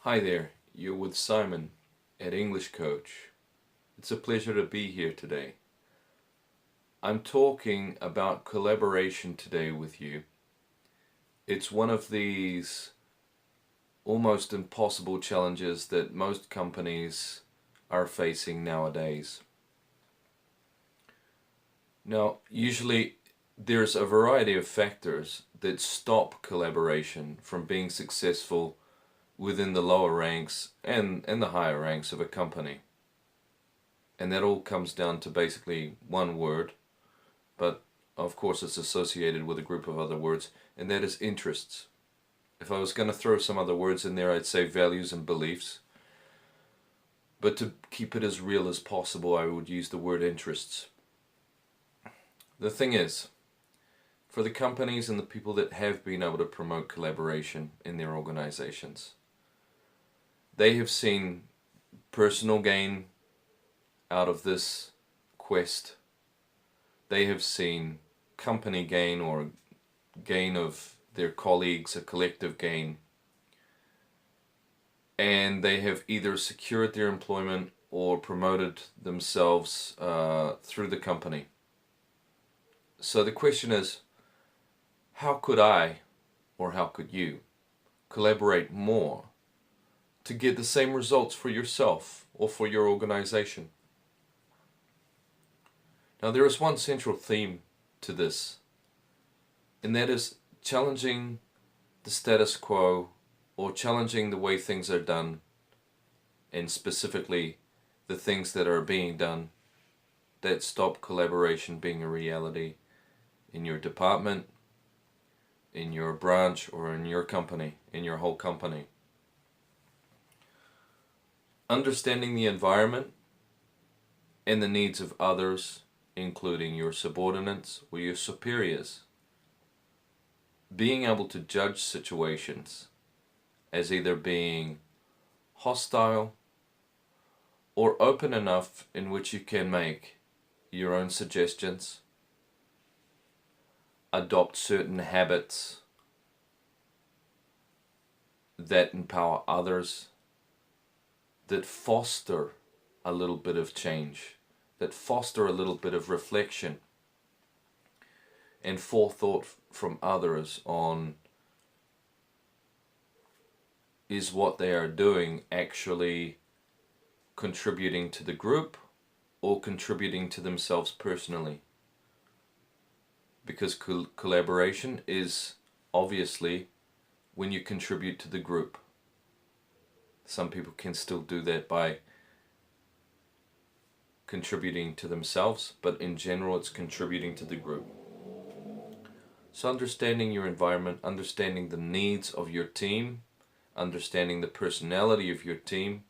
Hi there, you're with Simon at English Coach. It's a pleasure to be here today. I'm talking about collaboration today with you. It's one of these almost impossible challenges that most companies are facing nowadays. Now, usually there's a variety of factors that stop collaboration from being successful within the lower ranks and the higher ranks of a company. And that all comes down to basically one word, but of course it's associated with a group of other words, and that is interests. If I was going to throw some other words in there, I'd say values and beliefs. But to keep it as real as possible, I would use the word interests. The thing is, for the companies and the people that have been able to promote collaboration in their organizations, they have seen personal gain out of this quest. They have seen company gain or gain of their colleagues, a collective gain. And they have either secured their employment or promoted themselves through the company. So the question is, how could I, or how could you, collaborate more to get the same results for yourself or for your organization? Now there is one central theme to this, and that is challenging the status quo or challenging the way things are done, and specifically the things that are being done that stop collaboration being a reality in your department, in your branch, or in your company, in your whole company. Understanding the environment and the needs of others, including your subordinates or your superiors. Being able to judge situations as either being hostile or open enough in which you can make your own suggestions, adopt certain habits that empower others, that foster a little bit of change, that foster a little bit of reflection and forethought from others on, is what they are doing actually contributing to the group or contributing to themselves personally? Because collaboration is obviously when you contribute to the group. Some people can still do that by contributing to themselves, but in general it's contributing to the group. So understanding your environment, understanding the needs of your team, understanding the personality of your team.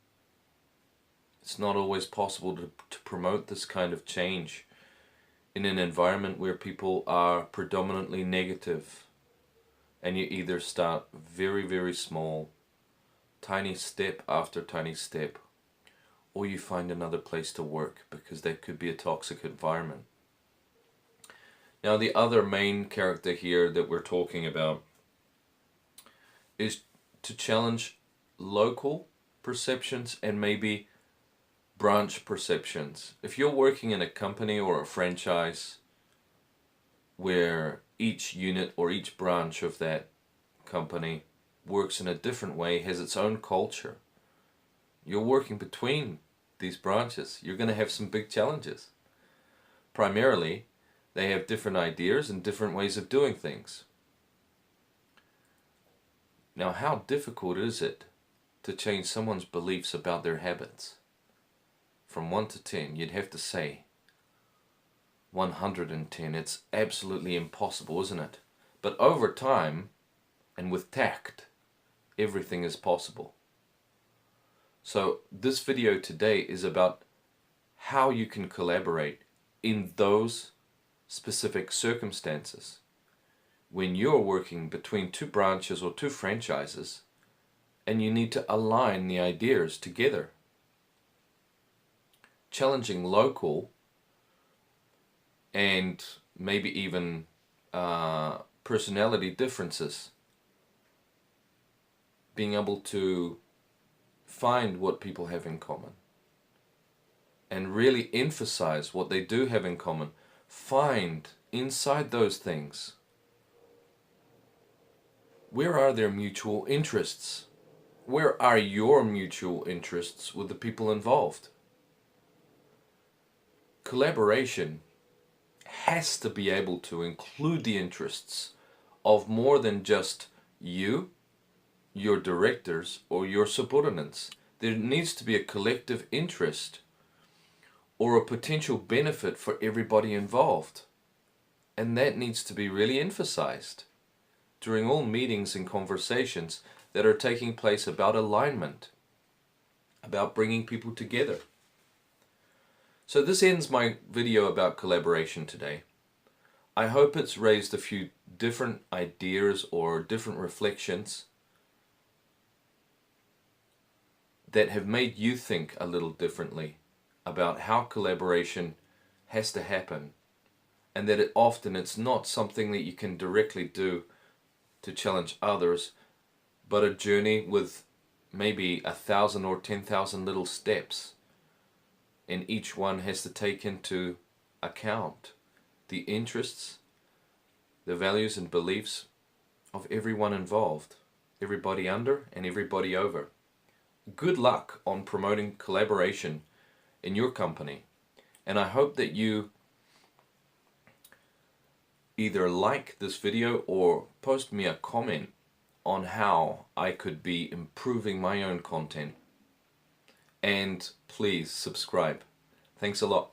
It's not always possible to promote this kind of change in an environment where people are predominantly negative, and you either start very, very small, tiny step after tiny step, or you find another place to work, because that could be a toxic environment. Now the other main character here that we're talking about is to challenge local perceptions and maybe branch perceptions. If you're working in a company or a franchise where each unit or each branch of that company works in a different way, has its own culture, you're working between these branches, you're going to have some big challenges. Primarily, they have different ideas and different ways of doing things. Now, how difficult is it to change someone's beliefs about their habits? From 1 to 10, you'd have to say 110. It's absolutely impossible, isn't it? But over time, and with tact, everything is possible. So this video today is about how you can collaborate in those specific circumstances when you're working between two branches or two franchises and you need to align the ideas together. Challenging local and maybe even personality differences. Being able to find what people have in common and really emphasize what they do have in common. Find inside those things, where are their mutual interests? Where are your mutual interests with the people involved? Collaboration has to be able to include the interests of more than just you, your directors, or your subordinates. There needs to be a collective interest or a potential benefit for everybody involved. And that needs to be really emphasized during all meetings and conversations that are taking place about alignment, about bringing people together. So this ends my video about collaboration today. I hope it's raised a few different ideas or different reflections that have made you think a little differently about how collaboration has to happen, and that it's not something that you can directly do to challenge others, but a journey with maybe 1,000 or 10,000 little steps, and each one has to take into account the interests, the values and beliefs of everyone involved, everybody under and everybody over. Good luck on promoting collaboration in your company, and I hope that you either like this video or post me a comment on how I could be improving my own content. And please subscribe. Thanks a lot.